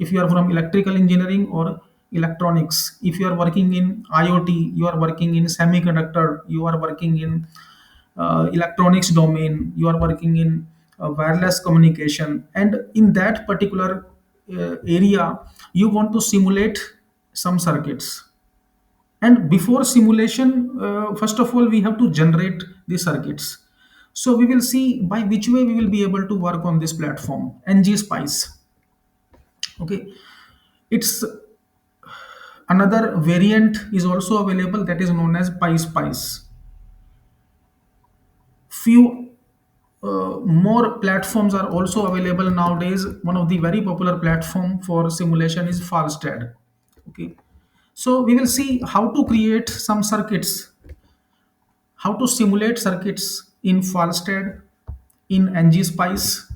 if you are from electrical engineering or electronics, if you are working in IoT, you are working in semiconductor, you are working in electronics domain, you are working in wireless communication, and in that particular area you want to simulate some circuits. And before simulation, first of all we have to generate the circuits. So we will see by which way we will be able to work on this platform, ngSpice. Okay, it's another variant is also available, that is known as PySpice. Few more platforms are also available nowadays. One of the very popular platform for simulation is Falstad. Okay, so we will see how to create some circuits, how to simulate circuits in Falstad, in ngSpice,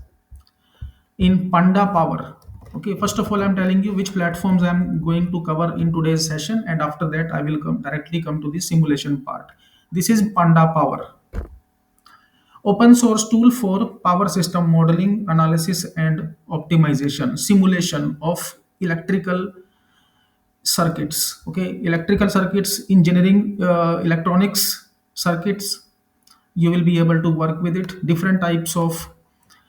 in Panda Power. Okay, first of all, I'm telling you which platforms I'm going to cover in today's session, and after that, I will directly come to the simulation part. This is Panda Power, open source tool for power system modeling, analysis, and optimization, simulation of electrical circuits. Okay, electrical circuits, engineering, electronics circuits. You will be able to work with it. Different types of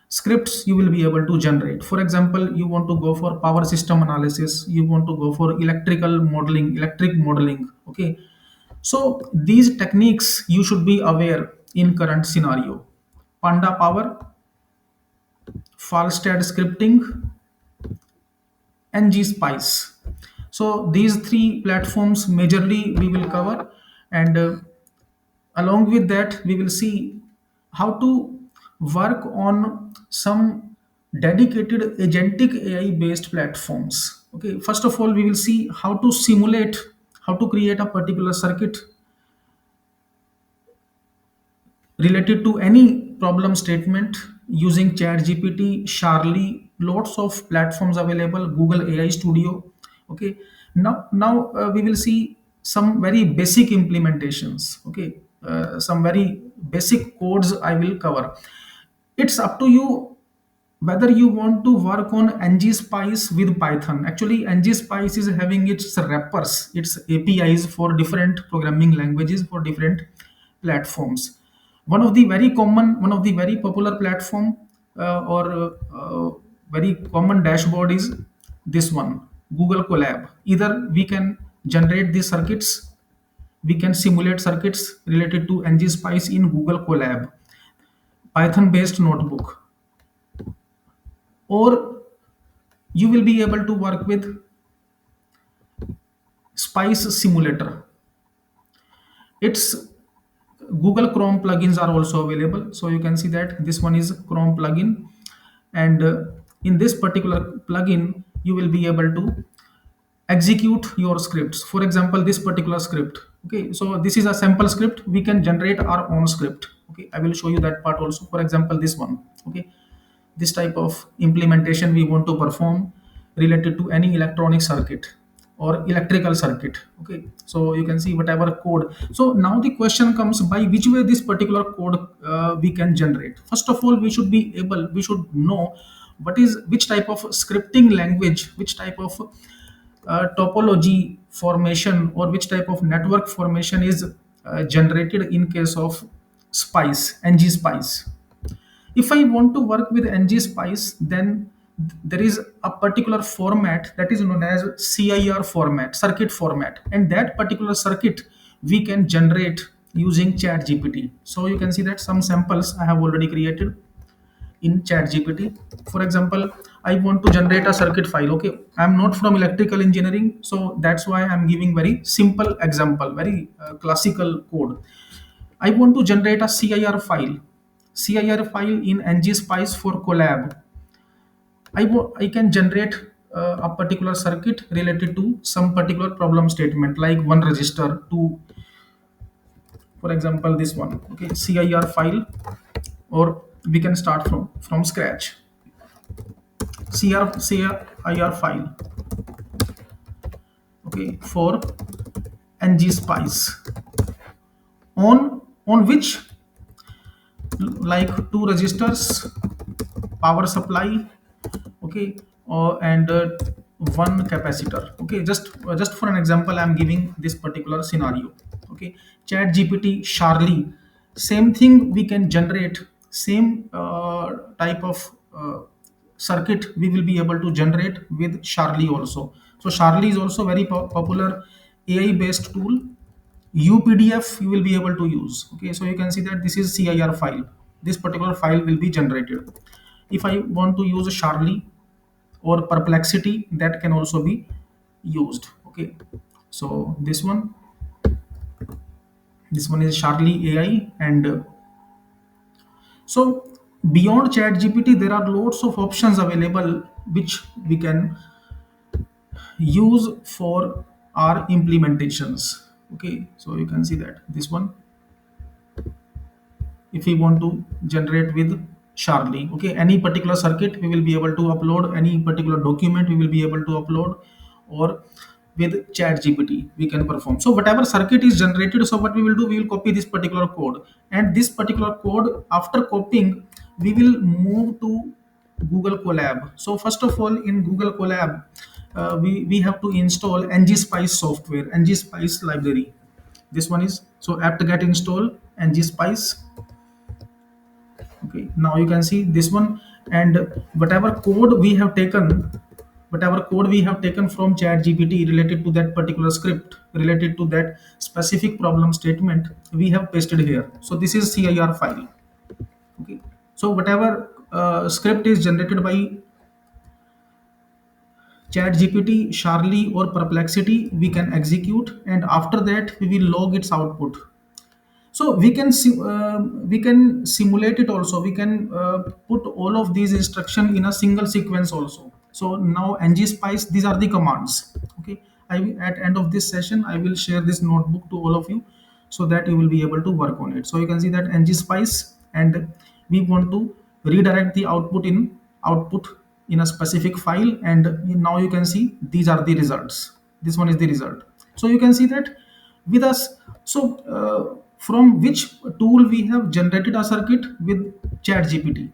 scripts you will be able to generate. For example, you want to go for power system analysis, you want to go for electrical modeling, electric modeling. Okay, so these techniques you should be aware in current scenario. Panda Power, Falstad scripting, and GSpice. So these three platforms majorly we will cover, and along with that we will see how to work on some dedicated agentic AI based platforms. Okay, first of all we will see how to simulate, how to create a particular circuit related to any problem statement using ChatGPT, Charlie, lots of platforms available, Google AI Studio. Okay, now we will see some very basic implementations. Okay, some very basic codes I will cover. It's up to you whether you want to work on ngSpice with Python. Actually, ngSpice is having its wrappers, its APIs for different programming languages for different platforms. One of the very popular platform or very common dashboard is this one, Google Colab. Either we can generate these circuits, we can simulate circuits related to ngSpice in Google Colab, Python based notebook, or you will be able to work with Spice Simulator. It's Google Chrome plugins are also available. So you can see that this one is Chrome plugin, and in this particular plugin, you will be able to execute your scripts. For example, this particular script. Okay, so this is a sample script. We can generate our own script. Okay, I will show you that part also. For example, this one. Okay, this type of implementation we want to perform related to any electronic circuit or electrical circuit. Okay, so you can see whatever code. So now the question comes, by which way this particular code we can generate. First of all, we should know what is, which type of scripting language, which type of topology formation, or which type of network formation is generated in case of spice, ngSpice. If I want to work with ngSpice, then there is a particular format that is known as CIR format, circuit format, and that particular circuit we can generate using ChatGPT. So you can see that some samples I have already created in ChatGPT. For example, I want to generate a circuit file. Okay, I'm not from electrical engineering, so that's why I'm giving very simple example, very classical code. I want to generate a CIR file in ngSpice for Colab. I can generate a particular circuit related to some particular problem statement, like one resistor, two, for example, this one. Okay, CIR file, or we can start from scratch. CIR file. Okay, for ngSpice, on which, like two resistors, power supply. Okay, and one capacitor. Okay, just for an example, I'm giving this particular scenario. Okay, chat gpt, Charlie, same thing we can generate, same type of circuit we will be able to generate with Charlie also. So Charlie is also very popular AI based tool. UPDF you will be able to use. Okay, so you can see that this is CIR file. This particular file will be generated. If I want to use Charlie or Perplexity, that can also be used. Okay, so this one is Charlie AI, and so beyond Chat GPT, there are lots of options available which we can use for our implementations. Okay, so you can see that this one, if we want to generate with Charlie, okay, any particular circuit we will be able to upload, any particular document we will be able to upload, or with Chat GPT we can perform. So whatever circuit is generated, so what we will do, we will copy this particular code, and this particular code, after copying, we will move to Google Colab. So first of all, in Google Colab, we have to install ngSpice software, ngSpice library. This one is, so apt get install ngSpice. Okay, now you can see this one, and whatever code we have taken, from Chat GPT related to that particular script, related to that specific problem statement, we have pasted here. So this is CIR file. Okay, so whatever script is generated by Chat GPT, Charlie, or Perplexity, we can execute, and after that we will log its output. So we can simulate it also. We can put all of these instruction in a single sequence also. So now ngSpice, these are the commands. Okay, at end of this session I will share this notebook to all of you, so that you will be able to work on it. So you can see that ngSpice, and we want to redirect the output in a specific file, and now you can see these are the results. This one is the result. So you can see that with us. So from which tool we have generated a circuit? With Chat GPT.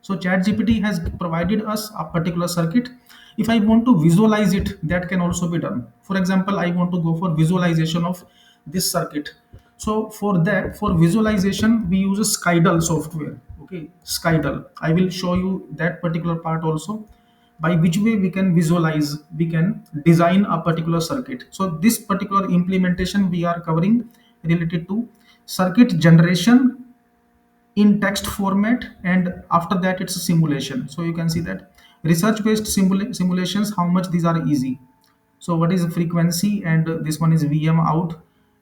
So Chat GPT has provided us a particular circuit. If I want to visualize it, that can also be done. For example, I want to go for visualization of this circuit. So for that, for visualization, we use a Skydal software. Okay, Skydal. I will show you that particular part also, by which way we can visualize, we can design a particular circuit. So this particular implementation we are covering related to circuit generation in text format, and after that it's a simulation. So you can see that research based simulations, how much these are easy. So what is the frequency, and this one is VM out,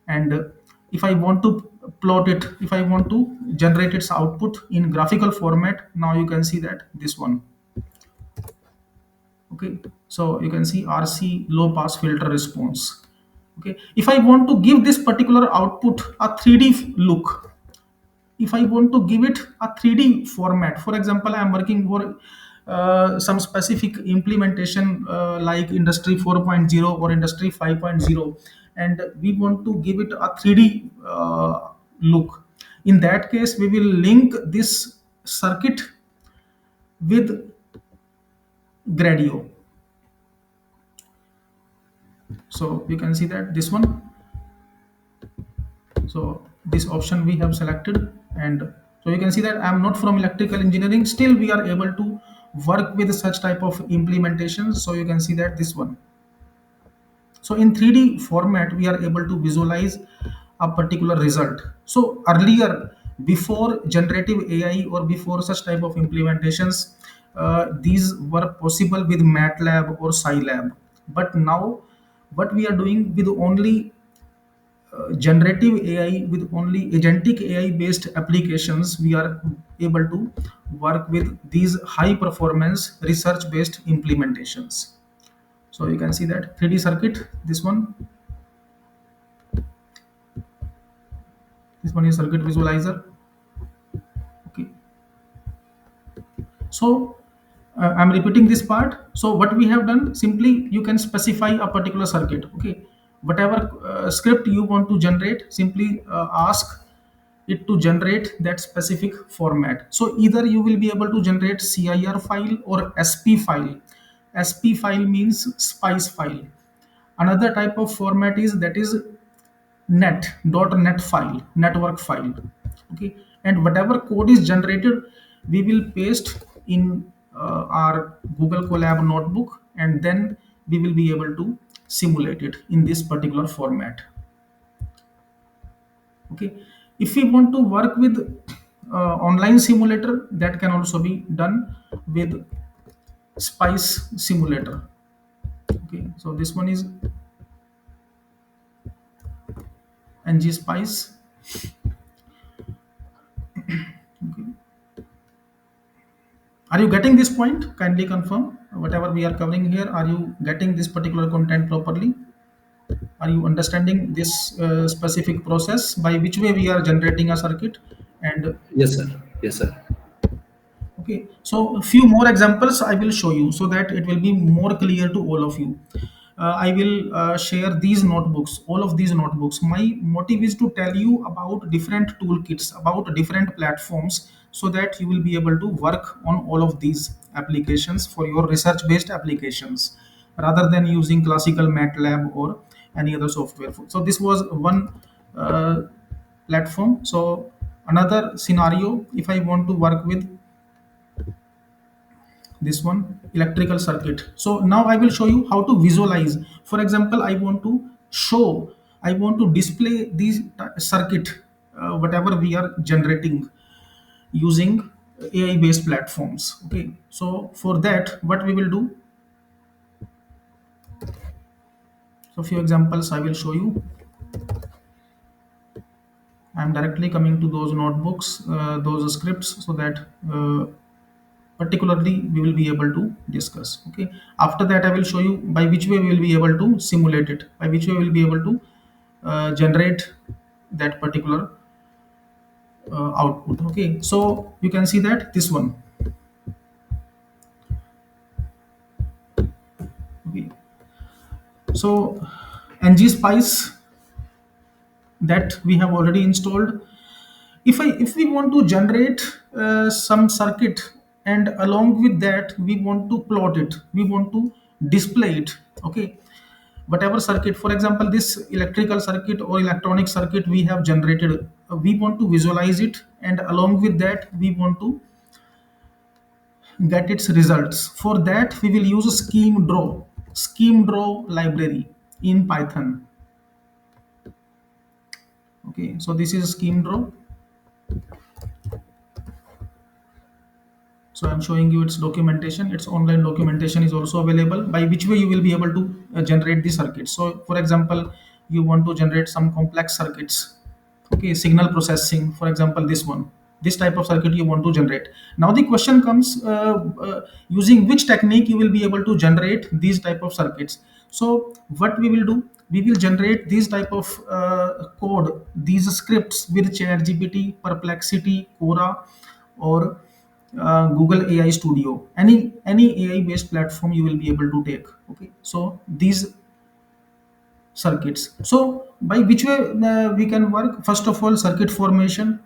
and if I want to plot it, if I want to generate its output in graphical format, now you can see that this one. Okay, so you can see RC low pass filter response. Okay, if I want to give this particular output a 3D look, if I want to give it a 3D format, for example, I am working for some specific implementation like Industry 4.0 or Industry 5.0, and we want to give it a 3D look. In that case, we will link this circuit with Gradio. So you can see that this one. So this option we have selected, and so you can see that I'm not from electrical engineering, still we are able to work with such type of implementations. So you can see that this one. So in 3D format, we are able to visualize a particular result. So earlier, before generative AI or before such type of implementations, these were possible with MATLAB or Scilab. But now, what we are doing with only generative AI, with only agentic AI based applications, we are able to work with these high performance research based implementations. So you can see that 3D circuit, this one is circuit visualizer. Okay, so I'm repeating this part. So what we have done, simply you can specify a particular circuit. Okay, whatever script you want to generate, simply ask it to generate that specific format. So either you will be able to generate CIR file or SP file. SP file means spice file. Another type of format is that is net file, network file. Okay, and whatever code is generated, we will paste in our Google Colab notebook, and then we will be able to simulate it in this particular format. Okay, if we want to work with online simulator, that can also be done with Spice Simulator. Okay, so this one is ng Spice. Are you getting this point? Kindly confirm whatever we are covering here. Are you getting this particular content properly? Are you understanding this specific process by which way we are generating a circuit? And Yes, sir. Yes, sir. okay, so a few more examples I will show you so that it will be more clear to all of you. I will share these notebooks, all of these notebooks. My motive is to tell you about different toolkits, about different platforms, so that you will be able to work on all of these applications for your research-based applications, rather than using classical MATLAB or any other software. So this was one uh, platform. So another scenario, if I want to work with this one, electrical circuit. So now I will show you how to visualize. For example, I want to show, I want to display these circuit, whatever we are generating using AI based platforms. Okay, so for that, what we will do, so few examples I will show you. I'm directly coming to those notebooks, those scripts, so that particularly we will be able to discuss. Okay, after that I will show you by which way we will be able to simulate it, by which way we will be able to generate that particular output. Okay, so you can see that this one. Okay, so ngSpice that we have already installed. If we want to generate some circuit, and along with that we want to plot it, we want to display it. Okay, whatever circuit, for example this electrical circuit or electronic circuit we have generated, we want to visualize it, and along with that we want to get its results. For that we will use scheme draw library in Python. Okay, so this is scheme draw. So I'm showing you its documentation. Its online documentation is also available, by which way you will be able to generate the circuit. So for example, you want to generate some complex circuits. Okay, signal processing, for example this one, this type of circuit you want to generate. Now the question comes, using which technique you will be able to generate these type of circuits. So what we will do, we will generate these type of code, these scripts with ChatGPT, Perplexity, Quora, or Google AI Studio, any AI based platform you will be able to take. Okay, so these circuits. So by which way we can work? First of all, circuit formation.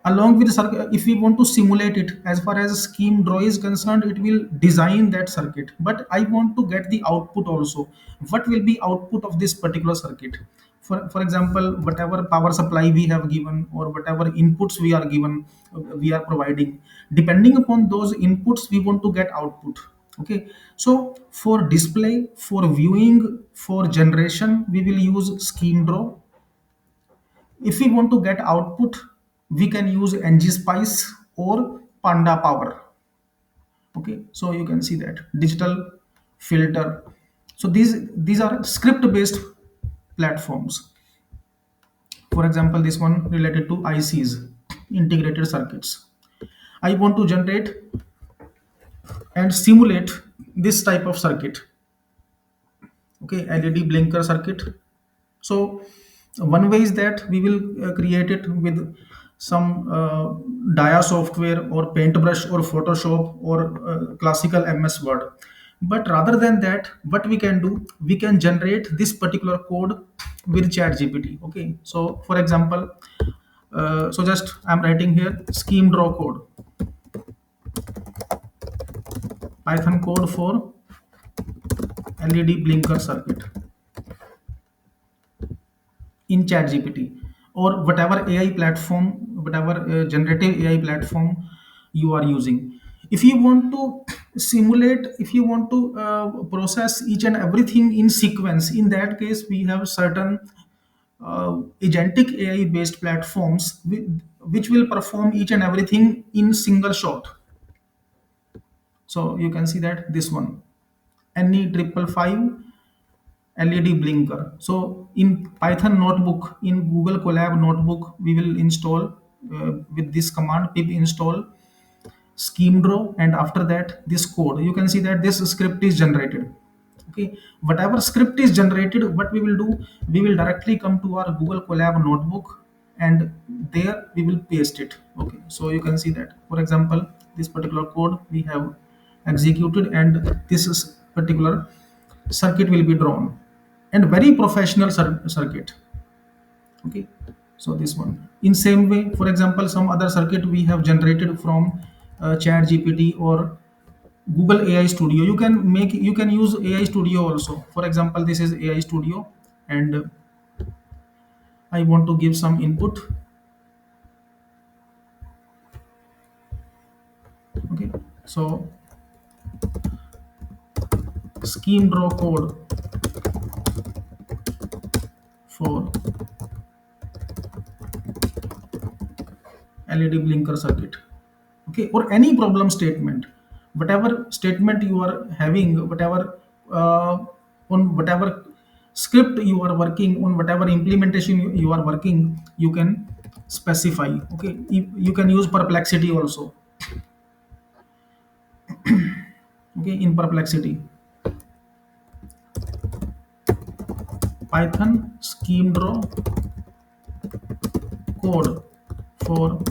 Along with the circuit, if we want to simulate it, as far as scheme draw is concerned, it will design that circuit. But I want to get the output also. What will be output of this particular circuit? For example, whatever power supply we have given, or whatever inputs we are given, we are providing. Depending upon those inputs, we want to get output. Okay, so for display, for viewing, for generation, we will use scheme draw. If we want to get output, we can use ngSpice or Panda Power. Okay, so you can see that digital filter. So these are script based platforms. For example, this one related to ICs, integrated circuits. I want to generate and simulate this type of circuit. Okay, LED blinker circuit. So one way is that we will create it with some dia software or paintbrush or photoshop or classical MS Word. But rather than that, what we can do, we can generate this particular code with ChatGPT. Okay, so for example, so just I'm writing here scheme draw code. Python code for LED blinker circuit in ChatGPT or whatever AI platform, whatever generative AI platform you are using. If you want to simulate, if you want to process each and everything in sequence, in that case, we have certain agentic AI based platforms which will perform each and everything in single shot. So you can see that this one, NE 555 LED blinker. So in Python notebook, in Google Colab notebook, we will install with this command pip install scheme draw, and after that this code. You can see that this script is generated. Okay, whatever script is generated, what we will do, we will directly come to our Google Colab notebook, and there we will paste it. Okay, so you can see that, for example, this particular code we have executed, and this is particular circuit will be drawn, and very professional circuit. Okay, so this one in same way, for example, some other circuit we have generated from chat gpt or Google AI Studio. You can use AI Studio also. For example, this is AI Studio, and I want to give some input. Okay, so scheme draw code for LED blinker circuit. Okay, or any problem statement, whatever statement you are having, whatever on whatever script you are working on, whatever implementation you are working, you can specify. Okay, you can use perplexity also. Okay, in perplexity, Python scheme draw code for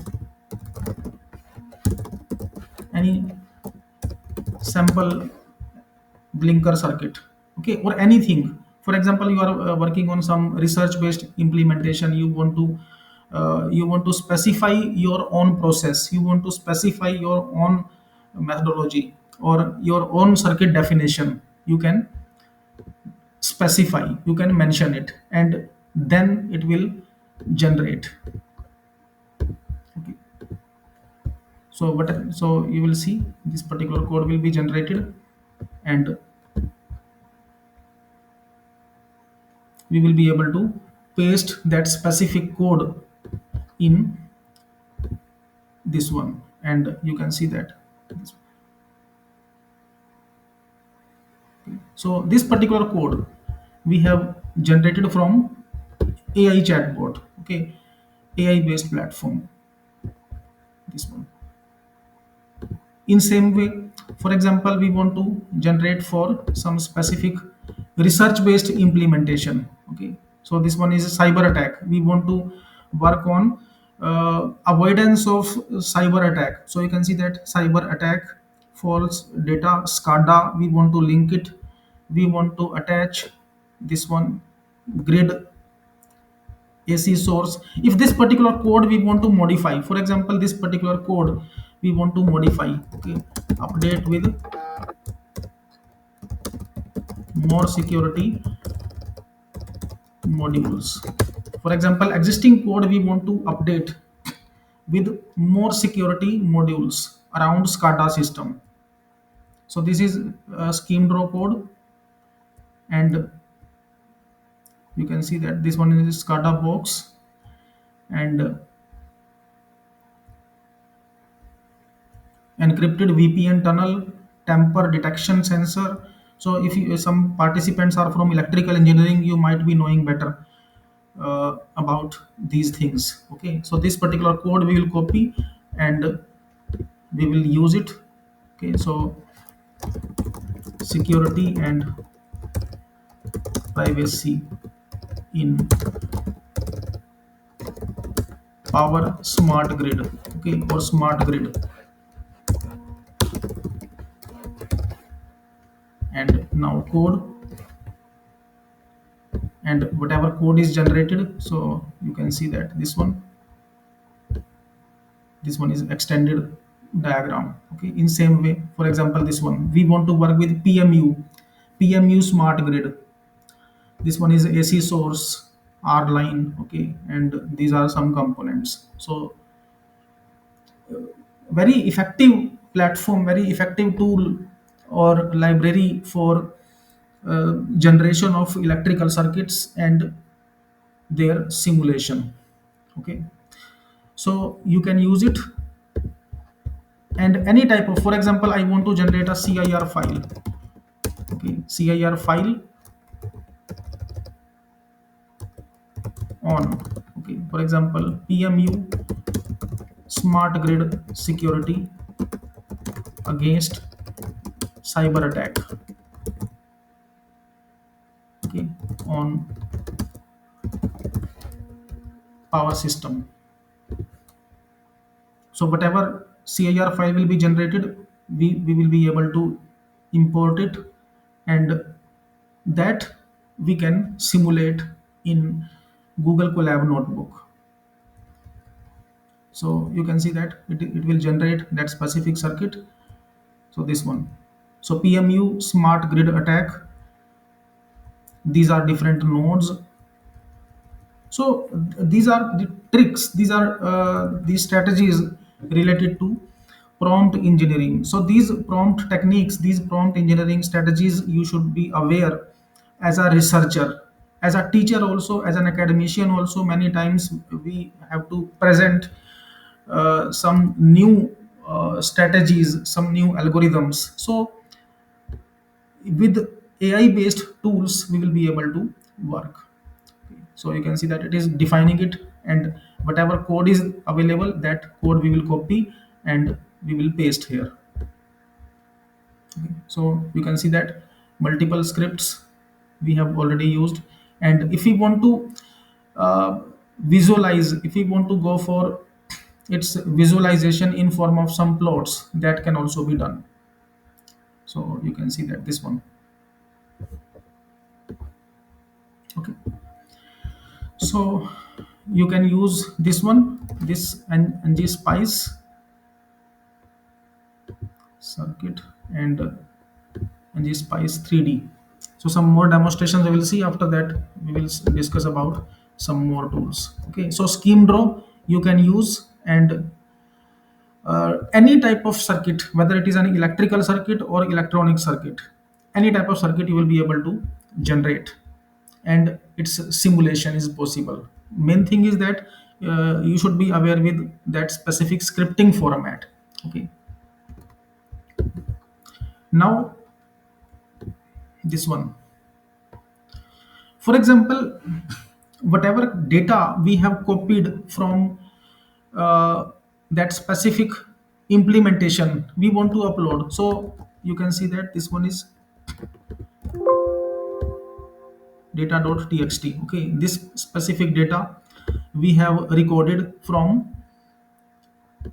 any sample blinker circuit. Okay, or anything. For example, you are working on some research based implementation. You want to specify your own process, you want to specify your own methodology or your own circuit definition. You can specify, you can mention it, and then it will generate. Okay, so you will see this particular code will be generated, and we will be able to paste that specific code in this one, and you can see that. So this particular code we have generated from AI chatbot. Okay, AI based platform, this one. In same way, for example, we want to generate for some specific research based implementation. Okay, so this one is a cyber attack. We want to work on avoidance of cyber attack. So you can see that cyber attack, false data, SCADA, we want to link it, we want to attach this one, grid AC source. If this particular code we want to modify, for example, this particular code we want to modify. Okay, update with more security modules. For example, existing code we want to update with more security modules around SCADA system. So this is scheme draw code, and you can see that this one is SCADA box, and encrypted VPN tunnel, tamper detection sensor. So if some participants are from electrical engineering, you might be knowing better about these things. Okay, so this particular code we will copy, and we will use it. Okay, so security and privacy in power smart grid. Okay, or smart grid, and now code, and whatever code is generated, so you can see that this one is extended diagram. Okay, in same way, for example, this one we want to work with PMU smart grid. This one is AC source, R line. Okay, and these are some components. So very effective platform, very effective tool or library for generation of electrical circuits and their simulation. Okay, so you can use it, and any type of, for example, I want to generate a CIR file. Okay, CIR file on. Okay, for example, PMU smart grid security against cyber attack. Okay, on power system. So whatever CIR file will be generated, we will be able to import it, and that we can simulate in Google Colab notebook. So you can see that it will generate that specific circuit. So this one. So PMU smart grid attack, these are different nodes. So these are the tricks. These are these strategies related to prompt engineering. So these prompt techniques, these prompt engineering strategies, you should be aware as a researcher, as a teacher, also as an academician. Also, many times we have to present some new strategies, some new algorithms. So with AI based tools, we will be able to work. So you can see that it is defining it, and whatever code is available, that code we will copy and we will paste here. So you can see that multiple scripts we have already used, and if we want to uh, visualize, if we want to go for its visualization in form of some plots, that can also be done. So you can see that this one. Okay, so you can use this one, this ng spice circuit, and ng spice 3D. So some more demonstrations we will see. After that we will discuss about some more tools. Okay, so scheme draw you can use, and any type of circuit, whether it is an electrical circuit or electronic circuit, any type of circuit you will be able to generate, and its simulation is possible. Main thing is that you should be aware with that specific scripting format. Okay, now this one, for example, whatever data we have copied from that specific implementation we want to upload. So you can see that this one is data.txt. Okay, this specific data we have recorded from,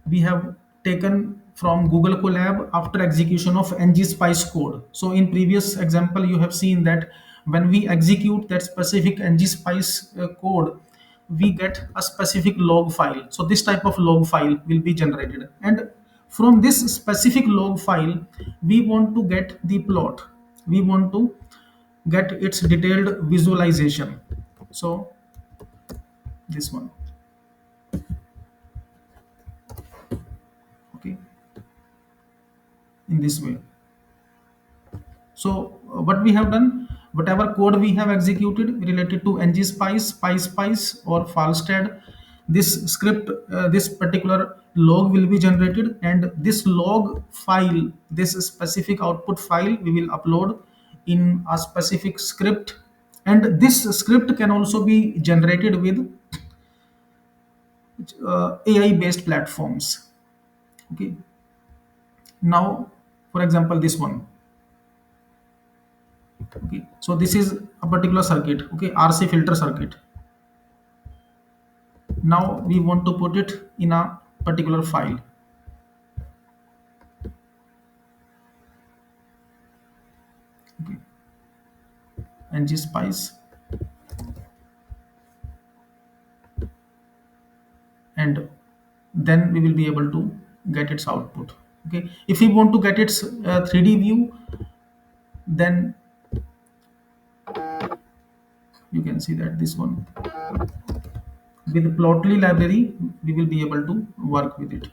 we have taken from Google Colab after execution of ngSpice code. So in previous example, you have seen that when we execute that specific ngSpice code, we get a specific log file. So this type of log file will be generated, and from this specific log file, we want to get the plot. We want to get its detailed visualization. So this one. Okay, in this way. So what we have done, whatever code we have executed related to ngSpice, PySpice, or Falstad, this script, this particular log will be generated, and this log file, this specific output file, we will upload in a specific script, and this script can also be generated with AI-based platforms. Okay. Now, for example, this one. Okay, so this is a particular circuit. Okay, RC filter circuit. Now we want to put it in a particular file. Okay, ngSpice, and then we will be able to get its output. Okay, if we want to get its 3D view, then you can see that this one with Plotly library we will be able to work with it.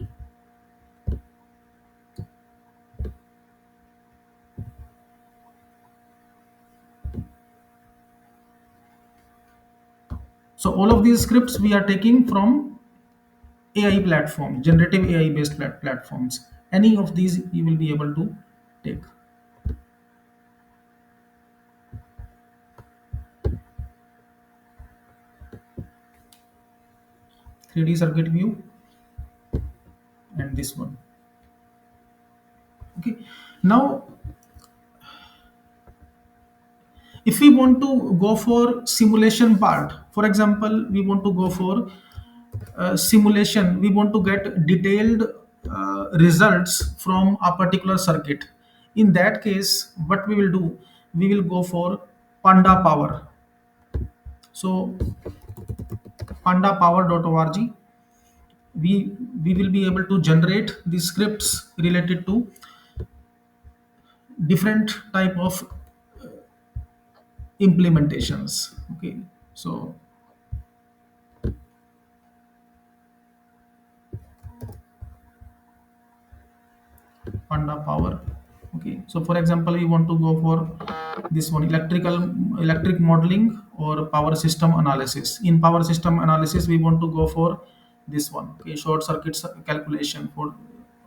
So all of these scripts we are taking from AI platform, generative AI based platforms. Any of these you will be able to take. 3D circuit view and this one. Okay. Now, if we want to go for simulation part, for example, we want to go for simulation, we want to get detailed results from a particular circuit. In that case, what we will do, we will go for Panda Power. So pandapower.org, we will be able to generate the scripts related to different type of implementations. Okay, so Panda Power. Okay, so for example, we want to go for this one, electric modeling or power system analysis. In power system analysis, we want to go for this one. Okay, short circuit calculation for,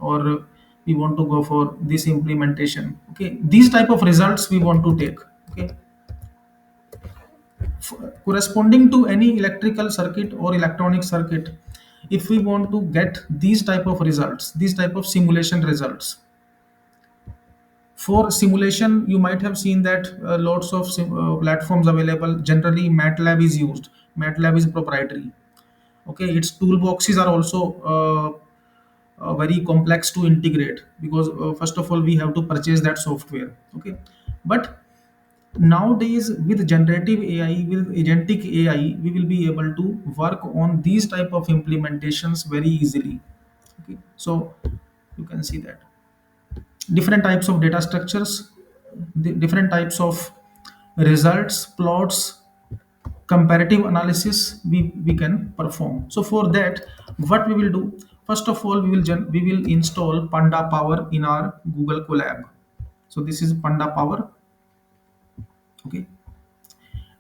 or we want to go for this implementation. Okay, these type of results we want to take. Okay, corresponding to any electrical circuit or electronic circuit, if we want to get these type of results, these type of simulation results. For simulation, you might have seen that lots of platforms available. Generally, MATLAB is used. MATLAB is proprietary. Okay, its toolboxes are also very complex to integrate, because first of all we have to purchase that software. Okay, but nowadays with generative AI, with agentic AI, we will be able to work on these type of implementations very easily. Okay, so you can see that different types of data structures, different types of results, plots, comparative analysis we can perform. So for that, what we will do, first of all we will install Panda Power in our Google Colab. So this is Panda Power. Okay,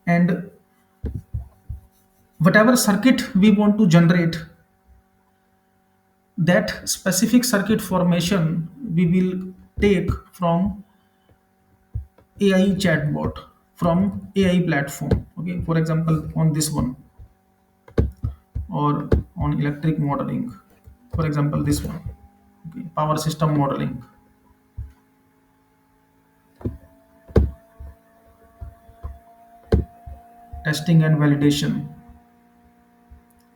and whatever circuit we want to generate, that specific circuit formation we will take from AI chatbot, from AI platform. Okay, for example, on this one, or on electric modeling, for example, this one. Okay, power system modeling, testing and validation,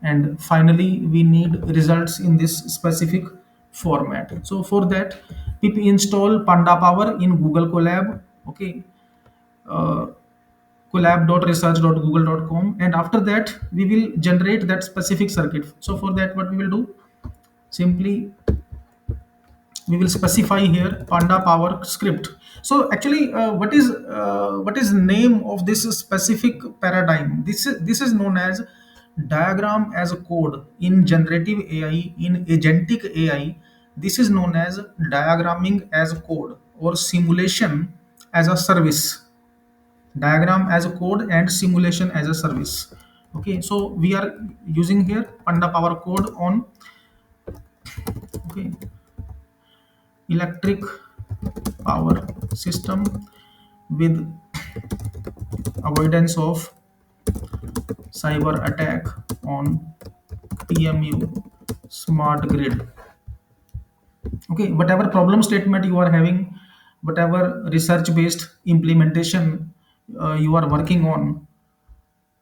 and finally we need results in this specific format. So for that, we install Panda Power in Google Colab. Okay, uh, collab.research.google.com, and after that we will generate that specific circuit. So for that, what we will do, simply we will specify here Panda Power script. So actually, what is name of this specific paradigm? This is known as diagram as a code. In generative AI, in agentic AI, this is known as diagramming as a code, or simulation as a service. Diagram as a code and simulation as a service. Okay, so we are using here Panda Power code on, okay, electric power system with avoidance of cyber attack on PMU smart grid. Okay, whatever problem statement you are having, whatever research based implementation you are working on,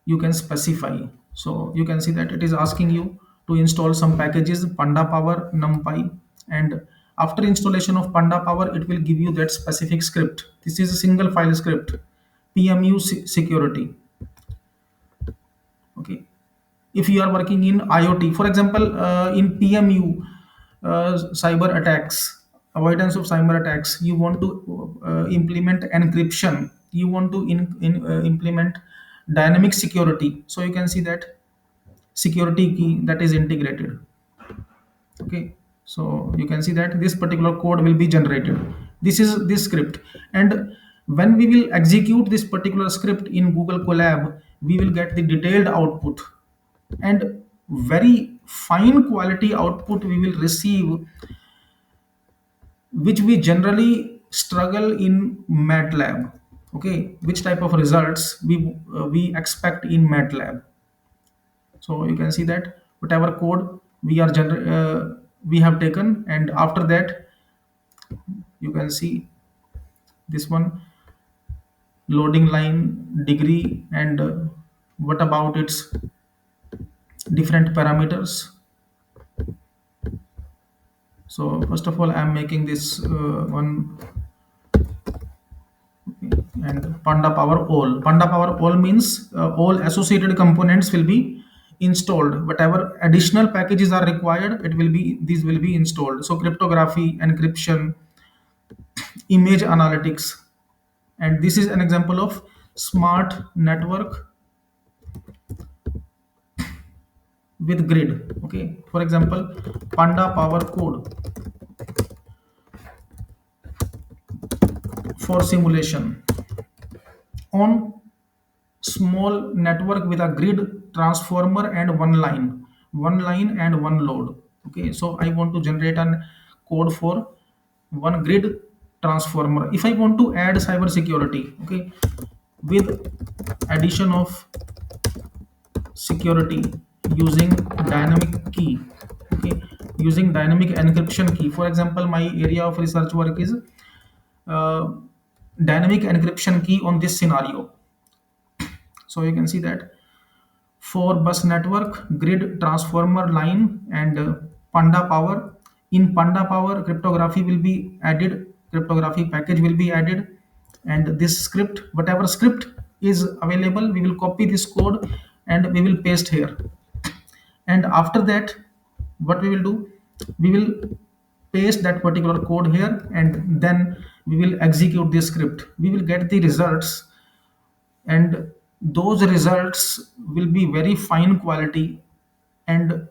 you can specify. So you can see that it is asking you to install some packages, Panda Power, NumPy, and after installation of Panda Power, it will give you that specific script. This is a single file script, PMU security. Okay, if you are working in IoT, for example, in PMU, cyber attacks, avoidance of cyber attacks. You want to implement encryption. You want to implement dynamic security. So you can see that security key that is integrated. Okay, so you can see that this particular code will be generated. This is this script, and when we will execute this particular script in Google Colab, we will get the detailed output, and very fine quality output we will receive, which we generally struggle in MATLAB. Okay, which type of results we expect in MATLAB. So you can see that whatever code we have taken, and after that you can see this one, loading line degree, and what about its different parameters. So first of all, I'm making this one, and panda power all means all associated components will be installed. Whatever additional packages are required, it will be these will be installed. So cryptography, encryption, image analytics, and this is an example of smart network with grid. Okay, for example, panda power code for simulation on small network with a grid, transformer, and one line and one load. Okay, so I want to generate an code for one grid transformer. If I want to add cyber security, okay, with addition of security using dynamic key, okay, using dynamic encryption key. For example, my area of research work is uh, dynamic encryption key on this scenario. So you can see that for bus network, grid, transformer, line, and panda power. In panda power, cryptography will be added, cryptography package will be added, and this script, whatever script is available, we will copy this code and we will paste here. And after that, what we will do, we will paste that particular code here, and then we will execute this script. We will get the results, and those results will be very fine quality, and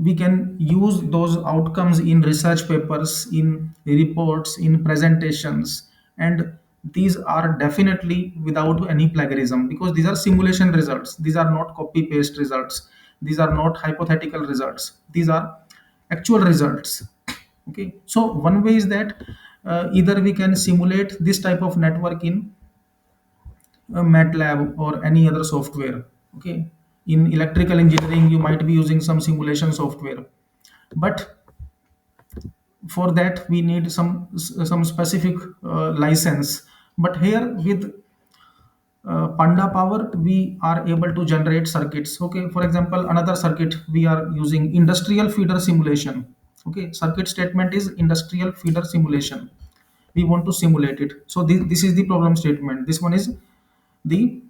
we can use those outcomes in research papers, in reports, in presentations. And these are definitely without any plagiarism, because these are simulation results. These are not copy paste results. These are not hypothetical results. These are actual results. Okay, so one way is that either we can simulate this type of network in MATLAB or any other software. Okay, in electrical engineering, you might be using some simulation software, but for that we need some specific license. But here with Panda Power, we are able to generate circuits. Okay, for example, another circuit we are using industrial feeder simulation. Okay, circuit statement is industrial feeder simulation. We want to simulate it. So this is the problem statement. This one is the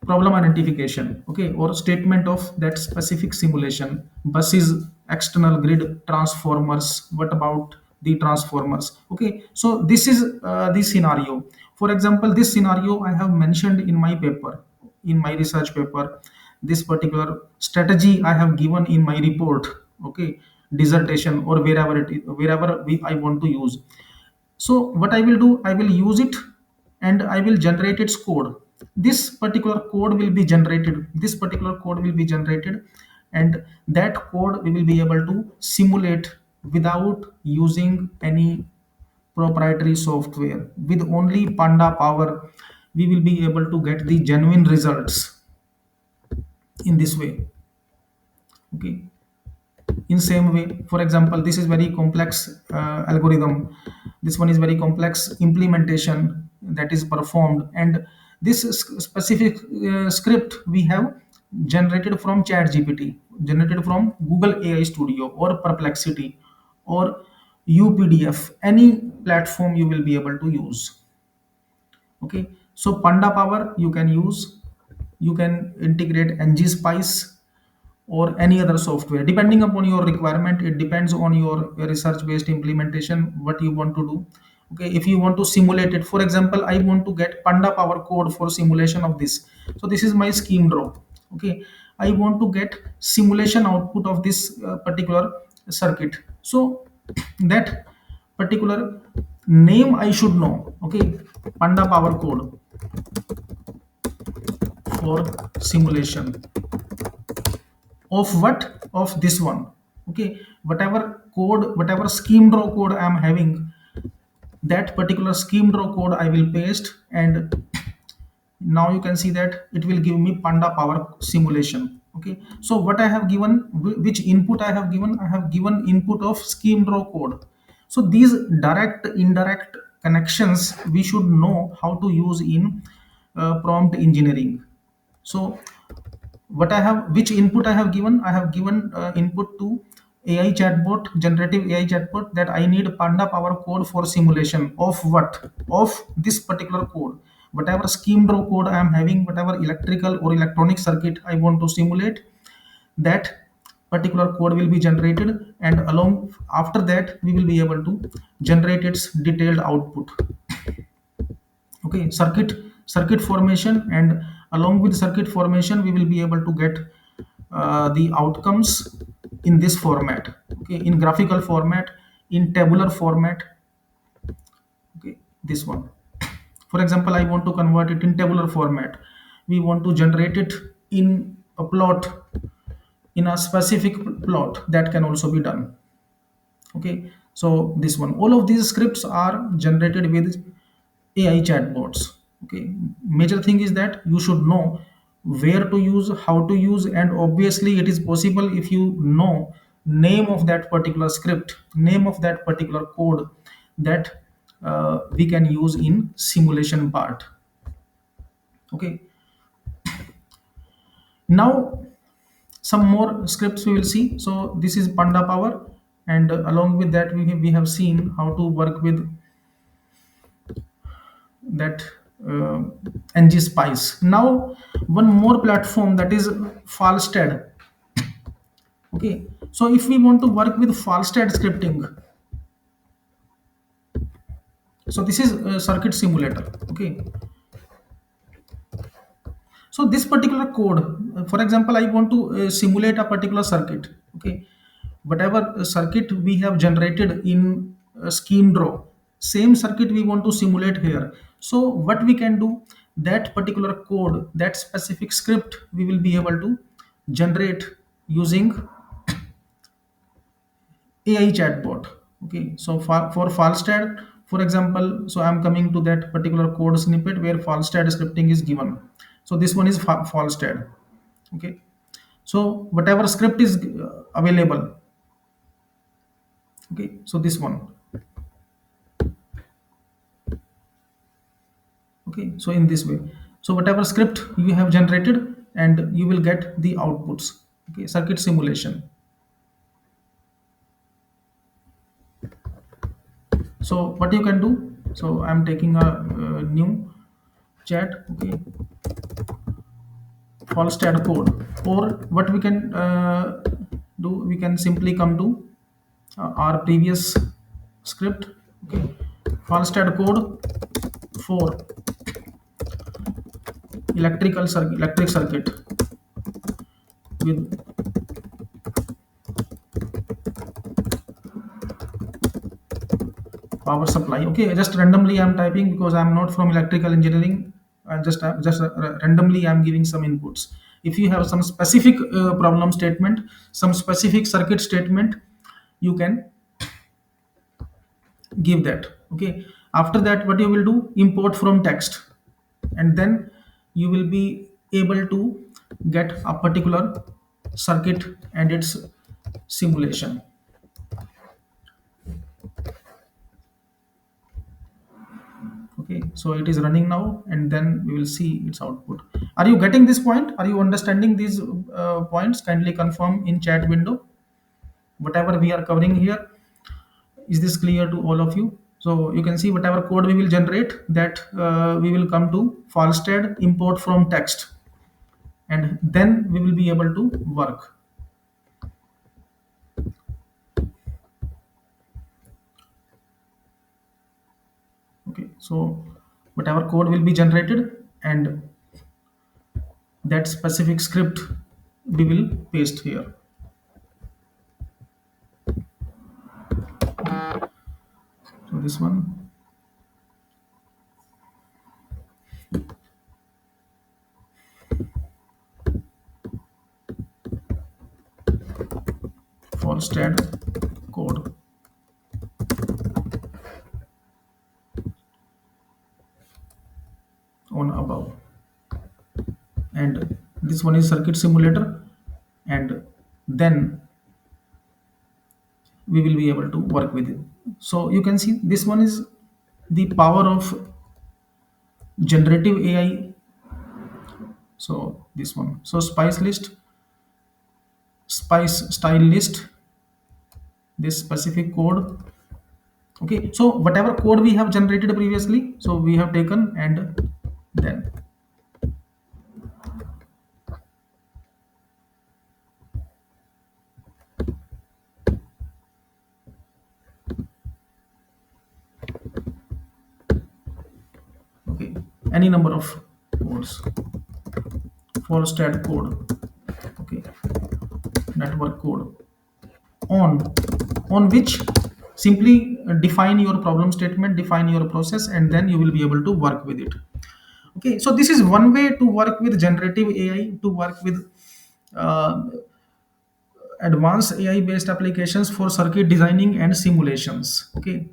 problem identification, okay, or statement of that specific simulation. Bus is external grid, transformers, what about the transformers? Okay, so this is the scenario. For example, this scenario I have mentioned in my paper, in my research paper. This particular strategy I have given in my report, okay, dissertation, or wherever I want to use. So what I will do, I will use it and I will generate its code. This particular code will be generated. This particular code will be generated, and that code we will be able to simulate without using any proprietary software. With only Panda Power, we will be able to get the genuine results in this way. Okay. In same way, for example, this is very complex algorithm. This one is very complex implementation that is performed, and this specific script we have generated from chat gpt, generated from Google AI Studio or Perplexity or UPDF, any platform you will be able to use. Okay, so Panda Power you can use. You can integrate ngSpice or any other software depending upon your requirement. It depends on your research based implementation what you want to do. Okay, if you want to simulate it, for example, I want to get panda power code for simulation of this. So this is my scheme draw. Okay, I want to get simulation output of this particular circuit. So that particular name I should know. Okay, panda power code for simulation of what, of this one. Okay, whatever code, whatever scheme draw code I am having, that particular scheme draw code I will paste, and now you can see that it will give me panda power simulation. Okay, so what I have given, which input I have given, I have given input of scheme draw code. So these direct indirect connections we should know how to use in prompt engineering. So what I have, which input I have given, I have given input to AI chatbot, generative AI chatbot, that I need panda power code for simulation of what, of this particular code. Whatever scheme draw code I am having, whatever electrical or electronic circuit I want to simulate, that particular code will be generated, and along after that we will be able to generate its detailed output. Okay, circuit formation, and along with circuit formation we will be able to get the outcomes in this format. Okay, in graphical format, in tabular format. Okay, this one, for example, I want to convert it in tabular format. We want to generate it in a plot, in a specific plot, that can also be done. Okay, so this one, all of these scripts are generated with AI chatbots. Okay, major thing is that you should know where to use, how to use, and obviously it is possible if you know name of that particular script, name of that particular code, that we can use in simulation part. Okay, now some more scripts we will see. So this is panda power, and along with that we have seen how to work with that uh, ng spice. Now one more platform, that is falstad. Okay, so if we want to work with falstad scripting, so this is a circuit simulator. Okay, so this particular code, for example, I want to simulate a particular circuit. Okay, whatever circuit we have generated in scheme draw, same circuit we want to simulate here. So what we can do, that particular code, that specific script we will be able to generate using AI chatbot. Okay, so for Falstad, for example, so I'm coming to that particular code snippet where Falstad scripting is given. So this one is Falstad. Okay, so whatever script is available. Okay, so this one. Okay, so in this way, so whatever script you have generated, and you will get the outputs. Okay, circuit simulation. So what you can do? So I'm taking a new chat. Okay, Falstad code, or what we can do, we can simply come to our previous script. Okay, Falstad code for electric circuit with power supply. Okay, just randomly I'm typing because I'm not from electrical engineering. I just randomly I'm giving some inputs. If you have some specific problem statement, some specific circuit statement, you can give that. Okay, after that what you will do, import from text, and then you will be able to get a particular circuit and its simulation. Okay, so it is running now, and then we will see its output. Are you getting this point? Are you understanding these points? Kindly confirm in chat window whatever we are covering here. Is this clear to all of you? So you can see whatever code we will generate, that we will come to Falstad import from text, and then we will be able to work. So whatever code will be generated, and that specific script we will paste here. So this one, for stat code on above, and this one is circuit simulator, and then we will be able to work with it. So you can see this one is the power of generative AI. So this one, so spice list, spice style list, this specific code. Okay, so whatever code we have generated previously, so we have taken, and then, okay, any number of codes for stat code, okay, network code, on which simply define your problem statement, define your process, and then you will be able to work with it. Okay, so this is one way to work with generative AI, to work with uh, advanced AI based applications for circuit designing and simulations. Okay,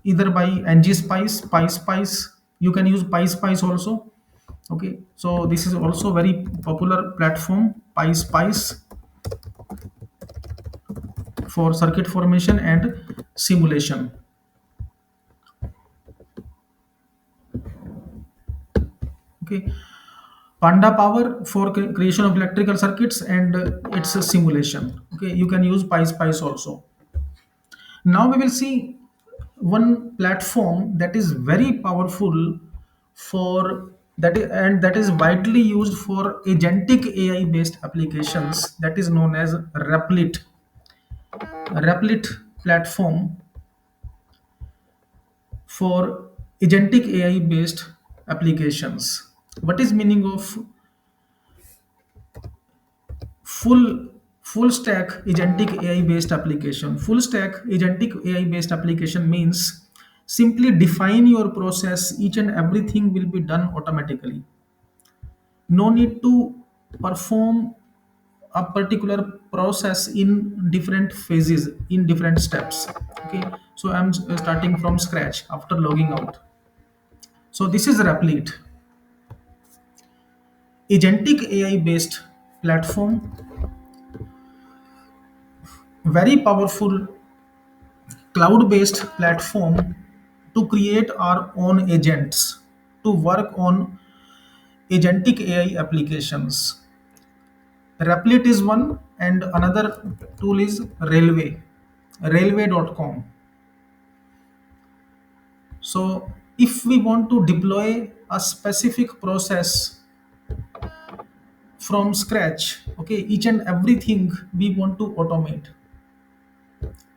either by ngspice, pyspice, you can use pyspice also. Okay, so this is also very popular platform, pyspice, for circuit formation and simulation. Okay, panda power for creation of electrical circuits and its simulation. Okay, you can use pyspice also. Now we will see one platform that is very powerful for and that is widely used for agentic AI based applications, that is known as Replit. Replit platform for agentic AI based applications. What is meaning of full full stack agentic AI based application? Full stack agentic AI based application means simply define your process, each and everything will be done automatically. No need to perform a particular process in different phases, in different steps. Okay, so I'm starting from scratch after logging out. So this is Replit, agentic AI based platform, very powerful cloud based platform to create our own agents, to work on agentic AI applications. Replit is one, and another tool is Railway, railway.com. So, if we want to deploy a specific process from scratch, okay, each and everything we want to automate,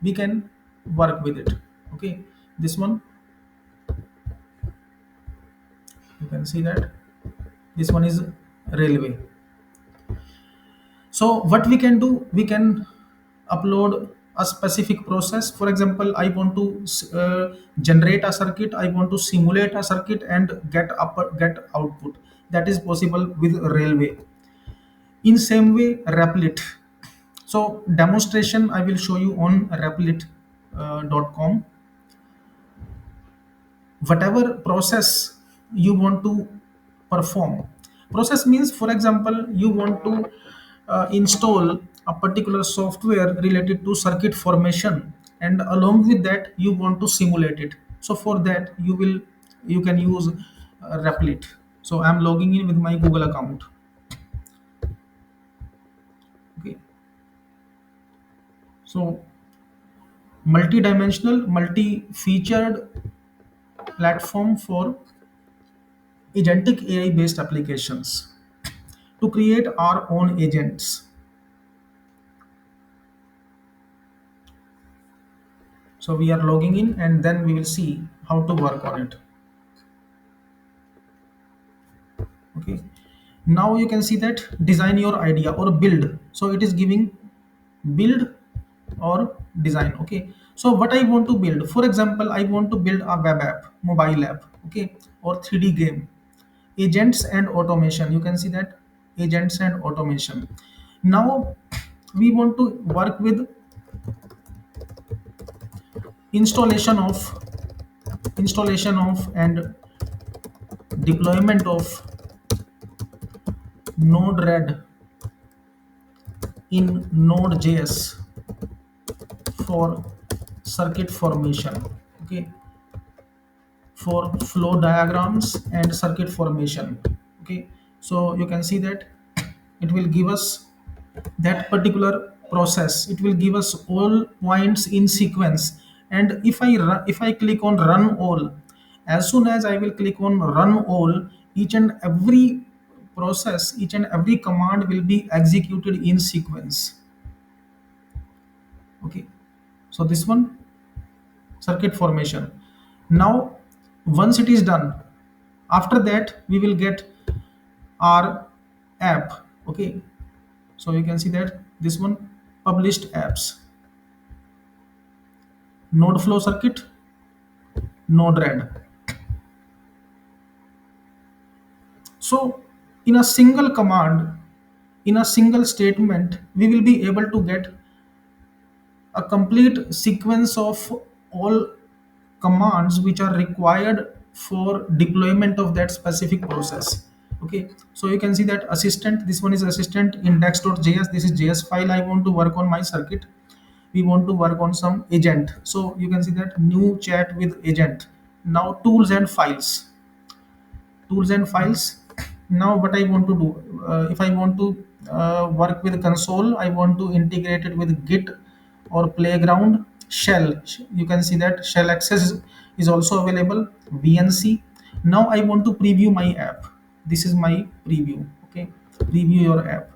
we can work with it. Okay, this one, you can see that this one is Railway. So what we can do, we can upload a specific process. For example, I want to generate a circuit, I want to simulate a circuit and get output. That is possible with Railway. In same way, Replit. So demonstration I will show you on replit.com. Whatever process you want to perform, process means, for example, you want to install a particular software related to circuit formation, and along with that you want to simulate it. So for that you can use Replit. So I'm logging in with my Google account. Okay, so multi-dimensional, multi-featured platform for agentic AI based applications to create our own agents. So we are logging in, and then we will see. how to work on it. Okay, now you can see that design your idea or build. So it is giving build or design. Okay, so what I want to build, for example, I want to build a web app, mobile app, okay, or 3D game. Agents and automation, you can see that agents and automation. Now we want to work with installation of and deployment of Node-RED in Node.js for circuit formation. Okay, for flow diagrams and circuit formation. Okay, so you can see that it will give us that particular process. It will give us all points in sequence. And if I click on run all, as soon as I will click on run all, each and every process, each and every command will be executed in sequence. Okay, so this one, circuit formation. Now once it is done, after that we will get our app. Okay, so you can see that this one, published apps, node flow circuit, Node-RED. So in a single command, in a single statement, we will be able to get a complete sequence of all commands which are required for deployment of that specific process. Okay, so you can see that assistant, this one is assistant index.js, this is JS file. I want to work on my circuit. We want to work on some agent. So you can see that new chat with agent. Now tools and files, now what I want to do, if I want to work with console, I want to integrate it with git or playground. Shell, you can see that shell access is also available, vnc. Now I want to preview my app. This is my preview. Okay, preview your app.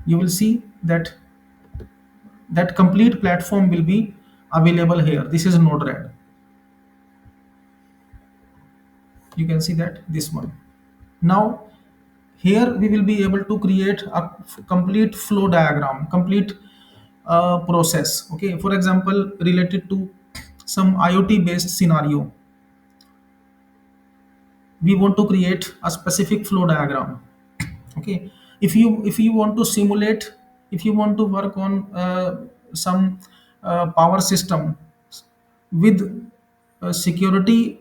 You will see that that complete platform will be available here. This is Node-RED. You can see that this one. Now here we will be able to create a complete flow diagram, complete process. Okay, for example, related to some IoT based scenario, we want to create a specific flow diagram. Okay, if you want to simulate, if you want to work on some power system with security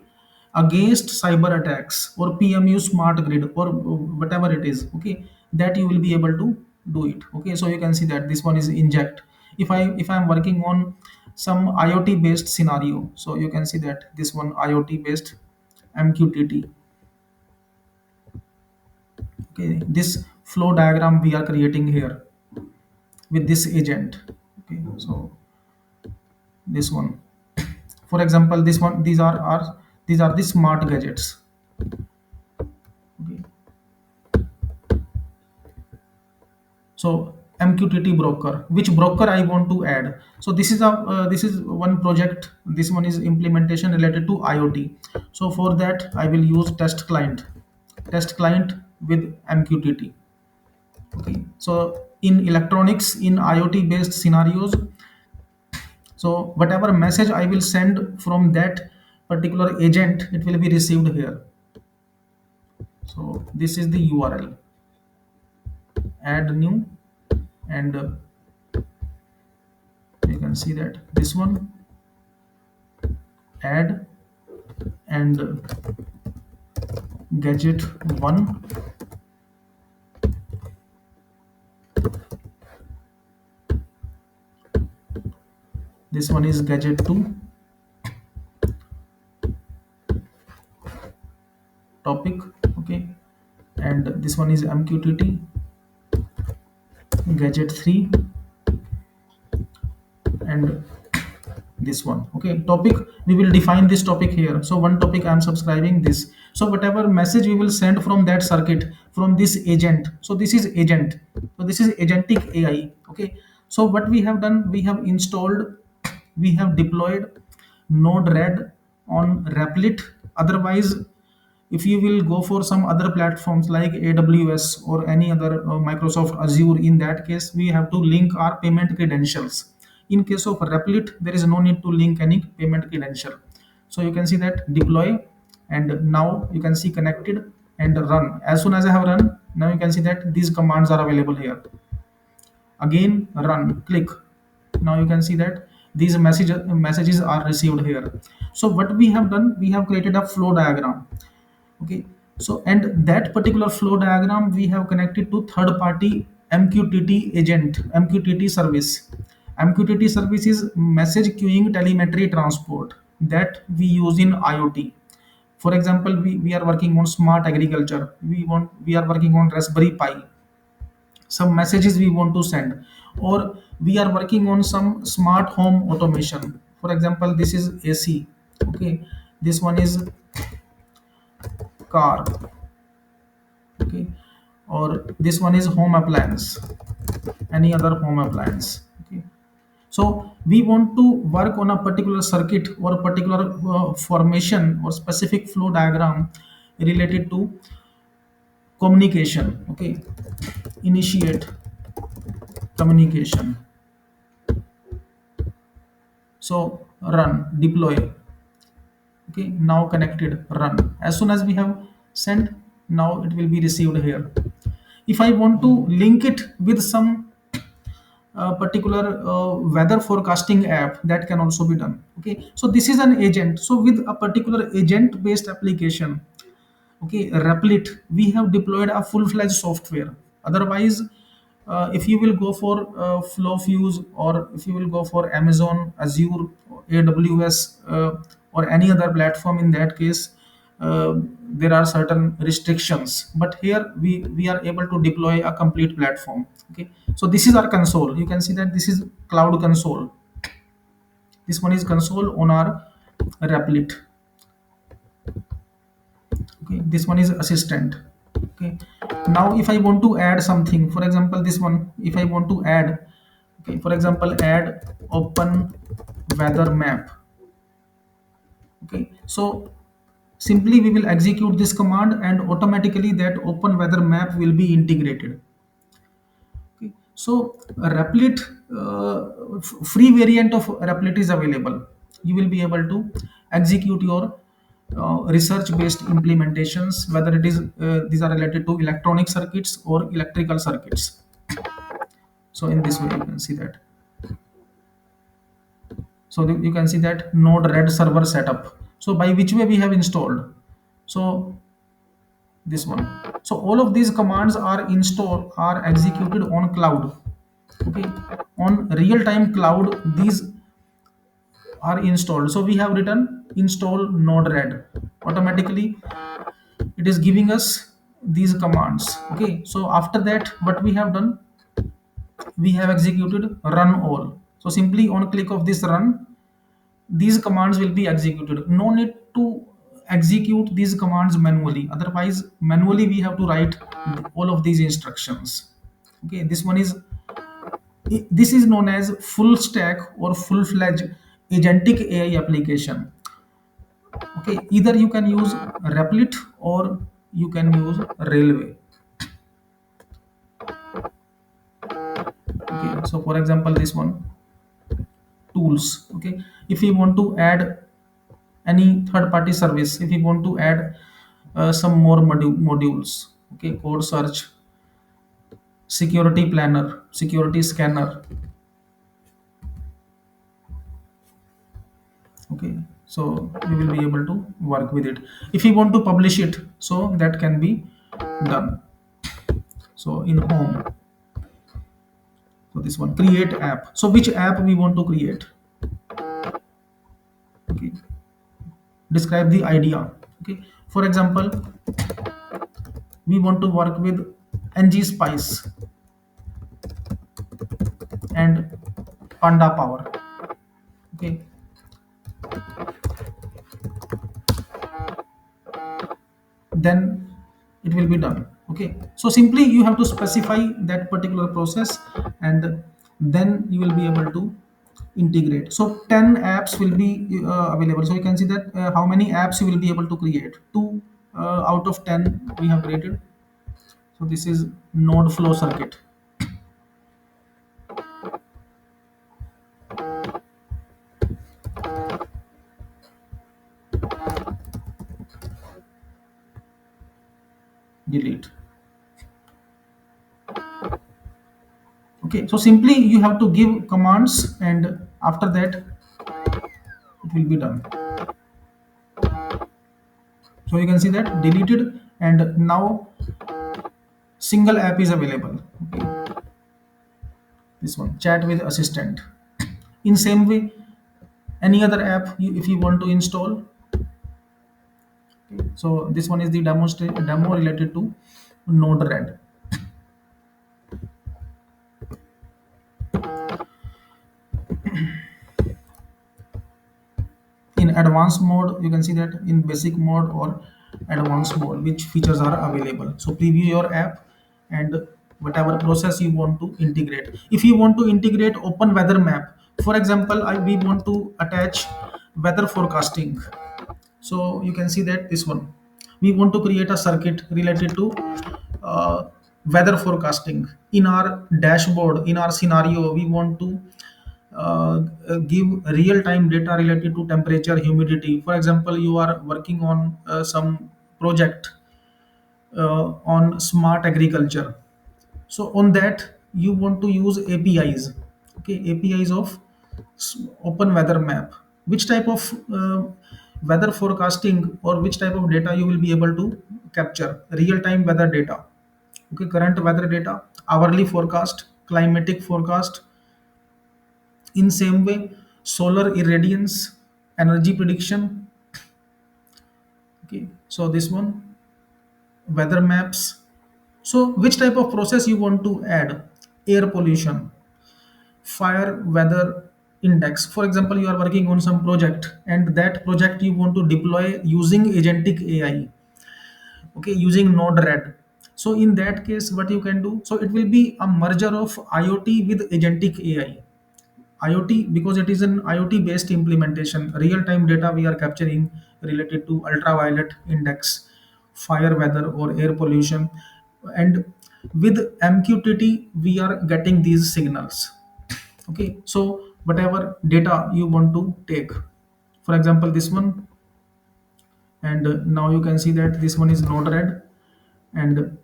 against cyber attacks or PMU smart grid or whatever it is, okay, that you will be able to do it. Okay, so you can see that this one is inject. If I'm working on some IoT based scenario, so you can see that this one IoT based MQTT. Okay, this flow diagram we are creating here with this agent. Okay, so this one, for example, this one, these are the smart gadgets. Okay, so MQTT broker, which broker I want to add. So this is a this is one project. This one is implementation related to IoT. So for that I will use test client with MQTT. Okay, so in electronics, in IoT based scenarios, so whatever message I will send from that particular agent, it will be received here. So this is the URL, add new, and you can see that this one, add, and gadget 1, this one is gadget 2, topic. Okay, and this one is MQTT gadget 3, and this one. Okay, topic, we will define this topic here. So one topic I am subscribing this. So whatever message we will send from that circuit, from this agent, so this is agent, so this is agentic AI. Okay, so what we have done, we have installed we have deployed Node-RED on Replit. Otherwise, if you will go for some other platforms like AWS or any other Microsoft Azure, in that case, we have to link our payment credentials. In case of Replit, there is no need to link any payment credential. So you can see that deploy, and now you can see connected and run. As soon as I have run, now you can see that these commands are available here. Again run, click. Now you can see that these messages are received here. So what we have done, we have created a flow diagram. Okay, so and that particular flow diagram we have connected to third party MQTT agent, MQTT service. MQTT service is message queuing telemetry transport that we use in IoT. For example, we are working on smart agriculture, we are working on Raspberry Pi, some messages we want to send, or we are working on some smart home automation. For example, this is AC. Okay, this one is car. Okay, or this one is home appliance, any other home appliance. Okay, so we want to work on a particular circuit or a particular formation or specific flow diagram related to communication. Okay, initiate communication. So run, deploy. Okay, now connected, run. As soon as we have sent, now it will be received here. If I want to link it with some particular weather forecasting app, that can also be done. Okay, so this is an agent. So with a particular agent based application, okay, Replit, we have deployed a full-fledged software. Otherwise, if you will go for Flowfuse, or if you will go for Amazon, Azure, AWS, or any other platform, in that case, there are certain restrictions. But here we are able to deploy a complete platform. Okay, so this is our console. You can see that this is Cloud Console. This one is console on our Replit. Okay, this one is assistant. Okay, now if I want to add something, for example this one, if I want to add, okay, for example add open weather map. Okay, so simply we will execute this command and automatically that open weather map will be integrated. Okay, so Replit, free variant of Replit is available. You will be able to execute your research-based implementations, whether it is these are related to electronic circuits or electrical circuits. So in this way, you can see that. So you can see that Node-RED server setup. So by which way we have installed. So this one. So all of these commands are installed, are executed on cloud. Okay, on real-time cloud these are installed. So we have written install Node-RED. Automatically it is giving us these commands. Okay, so after that what we have done, we have executed run all. So simply on click of this run, these commands will be executed. No need to execute these commands manually. Otherwise manually we have to write all of these instructions. Okay, this is known as full stack or full-fledged agentic AI application. Okay, either you can use Replit or you can use Railway. Okay, so for example this one, tools. Okay, if we want to add any third-party service, if we want to add some more modules, okay, code search, security planner, security scanner. Okay, so we will be able to work with it. If we want to publish it, so that can be done. So in home, so this one, create app. So which app we want to create? Okay, describe the idea. Okay, for example we want to work with ng spice and panda power. Okay, then it will be done. Okay, so simply you have to specify that particular process, and then you will be able to integrate. So 10 apps will be available. So you can see that how many apps you will be able to create. Two out of 10 we have created. So this is node flow circuit. Delete. Okay, so simply you have to give commands, and after that it will be done. So you can see that deleted, and now single app is available. Okay, this one, chat with assistant. In same way, any other app if you want to install. Okay, so this one is the demo related to Node-RED. In advanced mode, you can see that in basic mode or advanced mode, which features are available. So preview your app and whatever process you want to integrate. If you want to integrate open weather map, for example, we want to attach weather forecasting. So you can see that this one, we want to create a circuit related to uh, weather forecasting. In our dashboard, in our scenario, we want to give real time data related to temperature, humidity. For example, you are working on some project on smart agriculture. So on that you want to use APIs. Okay, APIs of open weather map. Which type of weather forecasting or which type of data you will be able to capture? Real time weather data. Okay, current weather data, hourly forecast, climatic forecast. In same way, solar irradiance, energy prediction. Okay, so this one, weather maps. So which type of process you want to add? Air pollution, fire weather index. For example, you are working on some project and that project you want to deploy using agentic AI. Okay, using Node-RED. So in that case, what you can do? So it will be a merger of IoT with agentic AI. IoT, because it is an IoT based implementation. Real time data we are capturing related to ultraviolet index, fire weather or air pollution, and with MQTT we are getting these signals. Okay, so whatever data you want to take, for example this one, and now you can see that this one is Node-RED, and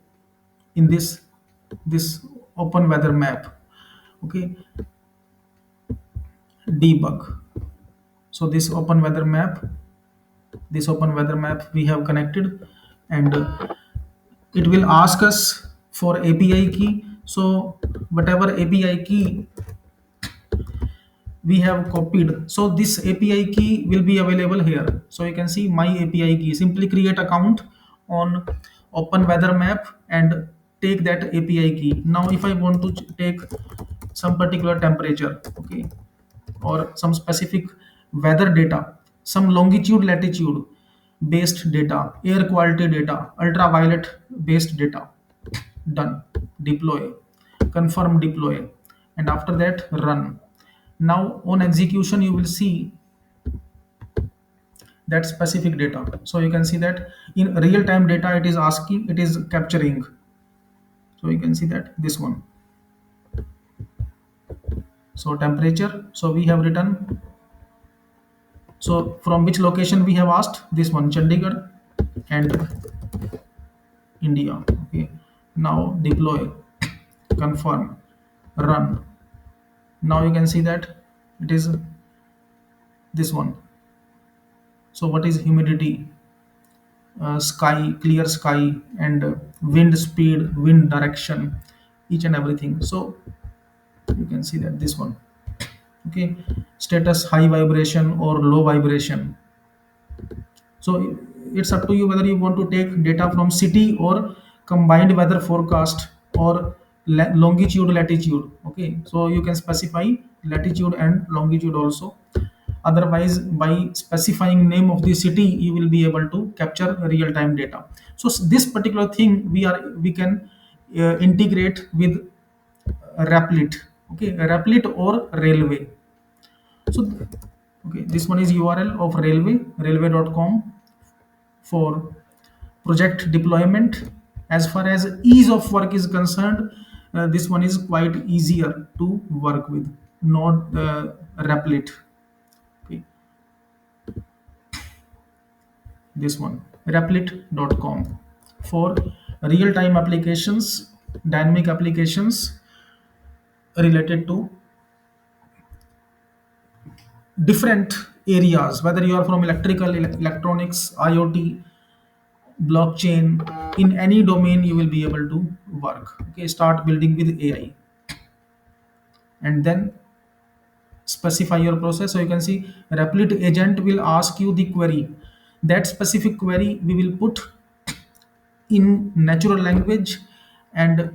in this open weather map. Okay, debug. So this open weather map we have connected, and it will ask us for API key. So whatever API key we have copied, so this API key will be available here. So you can see my API key. Simply create account on open weather map and take that API key. Now if I want to take some particular temperature, okay, or some specific weather data, some longitude latitude based data, air quality data, ultraviolet based data. Done. Deploy. Confirm deploy. And after that, run. Now on execution, you will see that specific data. So you can see that in real time data, it is asking, it is capturing. So you can see that this one. So temperature. So we have written. So from which location we have asked? This one, Chandigarh and India. Okay. Now deploy, confirm, run. Now you can see that it is this one. So what is humidity? Sky, clear sky, and wind speed, wind direction, each and everything. So you can see that this one. Okay, status high vibration or low vibration. So it's up to you whether you want to take data from city or combined weather forecast or longitude latitude. Okay, so you can specify latitude and longitude also. Otherwise, by specifying name of the city, you will be able to capture real time data. So this particular thing we can integrate with Replit. Okay, Replit or Railway. So okay, this one is URL of railway.com for project deployment. As far as ease of work is concerned, this one is quite easier to work with, not Replit. Okay, this one, replit.com for real-time applications, dynamic applications related to different areas, whether you are from electrical, electronics, IoT, blockchain, in any domain you will be able to work. Okay, start building with AI and then specify your process. So you can see Replit agent will ask you the query. That specific query we will put in natural language, and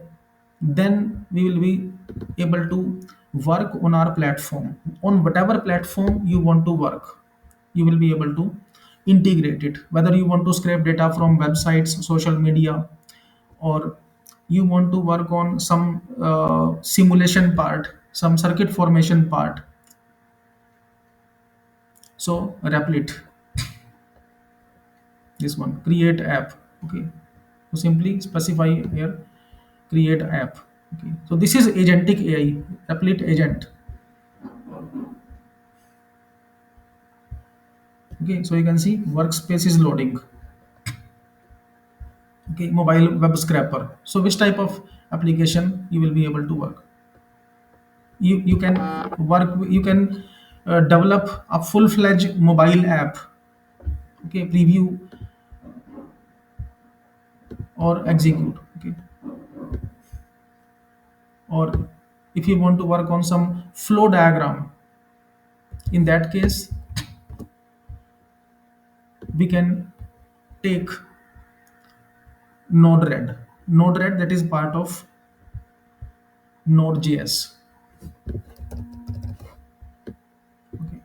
then we will be able to work on our platform. On whatever platform you want to work, you will be able to integrate it, whether you want to scrape data from websites, social media, or you want to work on some simulation part, some circuit formation part. So Replit, this one, create app. Okay, so simply specify here, create app. Okay, so this is agentic AI, Replit agent. Okay, so you can see workspace is loading. Okay, mobile web scraper. So which type of application you will be able to work? You can work, you can develop a full-fledged mobile app. Okay, preview or execute. Okay, or if you want to work on some flow diagram, in that case we can take Node-RED that is part of Node.js. Okay,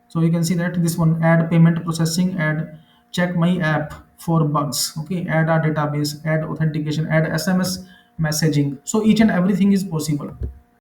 so you can see that this one, add payment processing, add check my app for bugs. Okay, add a database, add authentication, add SMS messaging. So each and everything is possible.